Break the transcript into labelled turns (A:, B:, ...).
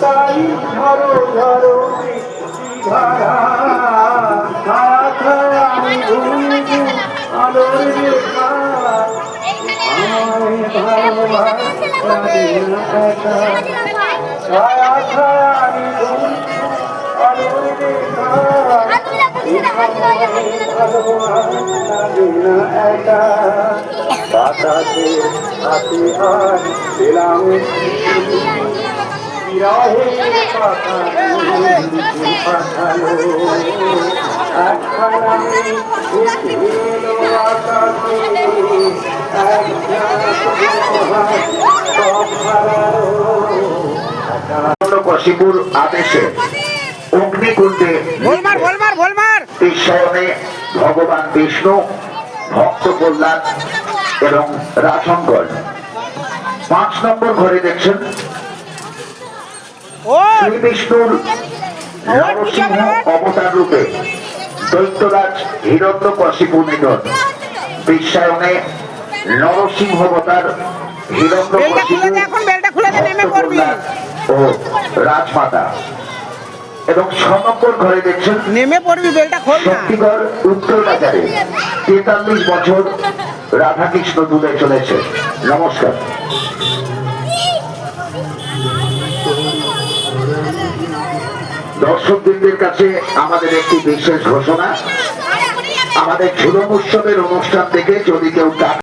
A: তাই ঝরো ঝরো ধারা ছায়া ছায়া আমি ঘুরবো আলোর রেখা আমায় ভালোবাসা একা ছায়া ছায়া আমি ঘুরবো আলোর রেখা একা বাতাসে হাতে হাত দিলাম বিরহের কথা পাঠালো একখানা
B: কশিপুর আদেশে অগ্নিকুণ্ডে ঈশ্বরে ভগবান বিষ্ণু ভক্ত প্রহ্লাদ এবং রাজঙ্কর 5 নম্বর ঘরে দেখছেন শ্রী বিষ্ণুর নরসিংহ অবতার রূপে দৈত্যরাজ হিরণ্যকশিপু নিধন বিশ্বায়নে নরসিংহ অবতার হিরণ্যকশিপু ও রাজমাতা এবং 6 নম্বর ঘরে দেখছেন
C: নেমে পড়বি বেলটা খোল না
B: শক্তিগড় উত্তর বাজারে 43 বছর রাধাকৃষ্ণ তুলে চলেছে। নমস্কার। দর্শকবৃন্দের কাছে আমাদের একটি বিশেষ ঘোষণা, আমাদের ঝুলন উৎসবের অনুষ্ঠান থেকে যদি কেউ